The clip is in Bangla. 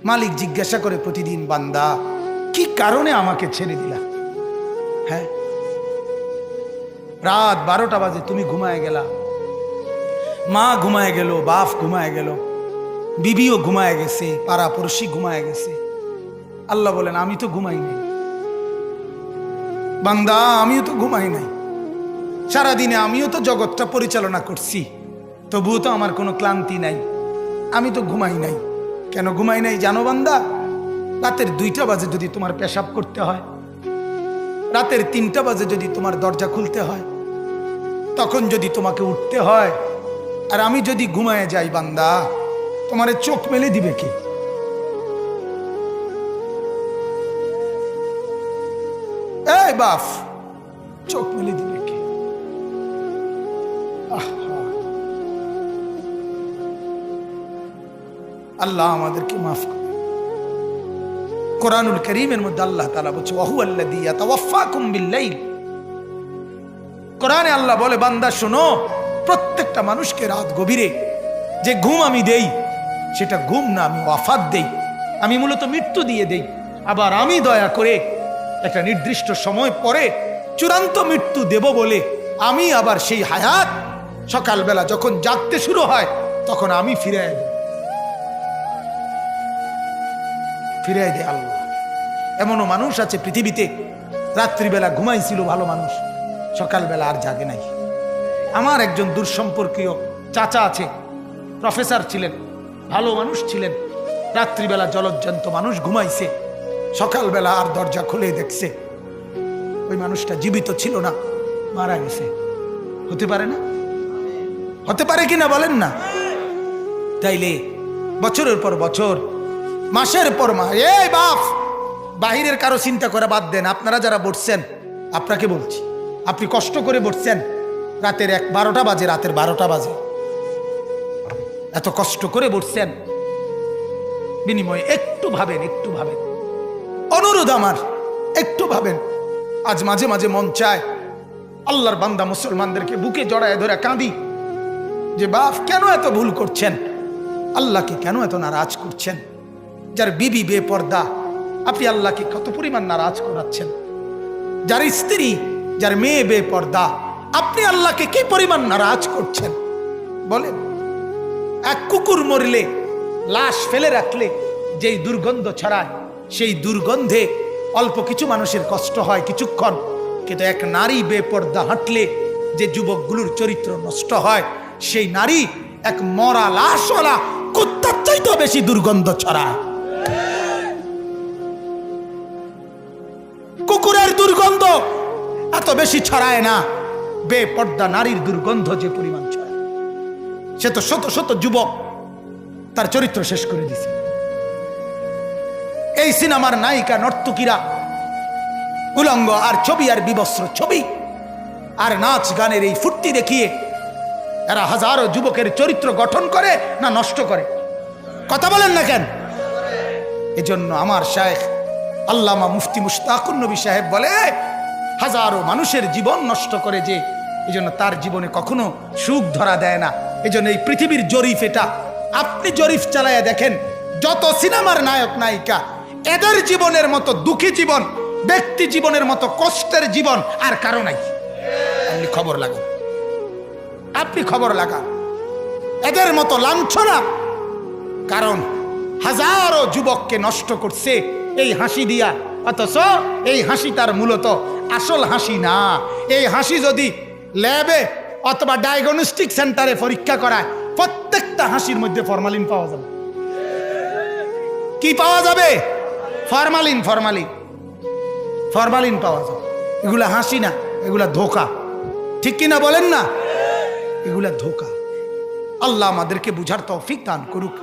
মালিক জিজ্ঞাসা করে প্রতিদিন, বান্দা কি কারণে আমাকে ছেড়ে দিলা? হ্যাঁ, রাত 12টা বাজে তুমি ঘুমায় গেলা, মা ঘুমায় গেল, বাপ ঘুমায় গেল, বিবিও ঘুমায় গেছে, পাড়া পড়শি ঘুমায় গেছে। আল্লাহ বলেন, আমি তো ঘুমাই নাই বান্দা, আমিও তো ঘুমাই নাই। সারাদিনে আমিও তো জগৎটা পরিচালনা করছি, তবুও তো আমার কোনো ক্লান্তি নাই, আমি তো ঘুমাই নাই। কেন ঘুমাই নাই জানো বান্দা? রাতের 2টা বাজে যদি তোমার পেশাব করতে হয়, রাতের 3টা বাজে যদি তোমার দরজা খুলতে হয়, তখন যদি তোমাকে উঠতে হয়, আর আমি যদি ঘুমায় যাই বান্দা, তোমারে চোখ মেলে দিবে কে? এই বাপ, চোখ মেলে দিবে কে? আল্লাহ আমাদেরকে মাফ করে। কোরআনুল কারীমের মধ্যে আল্লাহ তাআলা বলছে, ওয়া হুয়াল্লাযী ইয়াতাওয়াফফাকুম বিল-লাইল। কোরআনে আল্লাহ বলে, বান্দা শোনো, প্রত্যেকটা মানুষকে রাত গভীরে যে ঘুম আমি দেই, সেটা ঘুম না, আমি ওয়াফাত দেই, আমি মূলত মৃত্যু দিয়ে দেই। আবার আমি দয়া করে একটা নির্দিষ্ট সময় পরে চূড়ান্ত মৃত্যু দেব বলে আমি আবার সেই হায়াত সকালবেলা যখন জাগতে শুরু হয় তখন আমি ফিরে দেয় আল্লাহ। এমনও মানুষ আছে পৃথিবীতে, রাত্রিবেলা ঘুমাইছিল ভালো মানুষ, সকালবেলা আর জাগে নাই। আমার একজন দূরসম্পর্কীয় চাচা আছে, প্রফেসর ছিলেন, ভালো মানুষ ছিলেন, রাত্রিবেলা জলজ্জান্ত মানুষ ঘুমাইছে, সকালবেলা আর দরজা খুলে দেখছে ওই মানুষটা জীবিত ছিল না, মারা গেছে। হতে পারে না? হতে পারে কিনা বলেন না? তাইলে বছরের পর বছর, মাসের পর মাস, এই বাপ, বাহিরের কারো চিন্তা করে বাদ দেন। আপনারা যারা বসছেন, আপনাকে বলছি, আপনি কষ্ট করে বসছেন, রাতের 12টা বাজে, রাতের 12টা বাজে, এত কষ্ট করে বসছেন, বিনিময়ে একটু ভাবেন, একটু ভাবেন, অনুরোধ আমার, একটু ভাবেন। আজ মাঝে মাঝে মন চায় আল্লাহর বান্দা মুসলমানদেরকে বুকে জড়ায় ধরে কাঁদি যে বাপ, কেন এত ভুল করছেন? আল্লাহকে কেন এত নারাজ করছেন? যার বিবি বেপর্দা, আপনি আল্লাহকে কত পরিমাণ নারাজ করাচ্ছেন। যার স্ত্রী, যার মেয়ে বেপর্দা, আপনি আল্লাহকে কি পরিমাণ নারাজ করছেন বলেন? এক কুকুর মরলে, লাশ ফেলে রাখলে যেই দুর্গন্ধ ছড়ায়, সেই দুর্গন্ধে অল্প কিছু মানুষের কষ্ট হয় কিছুক্ষণ, কিন্তু এক নারী বেপর্দা হাঁটলে যে যুবকগুলোর চরিত্র নষ্ট হয়, সেই নারী এক মরা লাশওয়ালা কুত্তার চাইতেও বেশি দুর্গন্ধ ছড়ায়। কুকুরের দুর্গন্ধ এত বেশি ছড়ায় না, বেপর্দা নারীর দুর্গন্ধ যে পরিমাণ ছড়ায়। সে তো শত শত যুবক তার চরিত্র শেষ করে দিছে। এই সিনেমার নায়িকা নর্তকীরা উলঙ্গ আর ছবি আর বিবস্ত্র ছবি আর নাচ গানের এই ফুর্তি দেখিয়ে এরা হাজারো যুবকের চরিত্র গঠন করে না নষ্ট করে? কথা বলেন না কেন? এজন্য আমার শায়েখ আল্লামা মুফতি মুশতাকুর নবী সাহেব বলে, হাজারো মানুষের জীবন নষ্ট করে যে, এজন্য তার জীবনে কখনো সুখ ধরা দেয় না। এজন্য এই পৃথিবীর জরিফ এটা, আপনি জরিফ চালায়া দেখেন, যত সিনেমার নায়ক নায়িকা, এদের জীবনের মতো দুঃখী জীবন, ব্যক্তি জীবনের মতো কষ্টের জীবন আর কারো নাই। আপনি খবর লাগান, আপনি খবর লাগান, এদের মতো লাঞ্ছনা। কারণ হাজারো যুবককে নষ্ট করছে এই হাসি দিয়া, অথচ এই হাসি তার মূলত আসল হাসি না। এই হাসি যদি ল্যাবে অথবা ডায়াগনস্টিক সেন্টারে পরীক্ষা করায়, প্রত্যেকটা হাসির মধ্যে ফরমালিন পাওয়া যাবে। কি পাওয়া যাবে? ফরমালিন, ফরমালিন, ফরমালিন পাওয়া যাবে। এগুলা হাসি না, এগুলা ধোকা। ঠিক কিনা বলেন না? এগুলা ধোকা। আল্লাহ আমাদেরকে বুঝার তৌফিক দান করুক।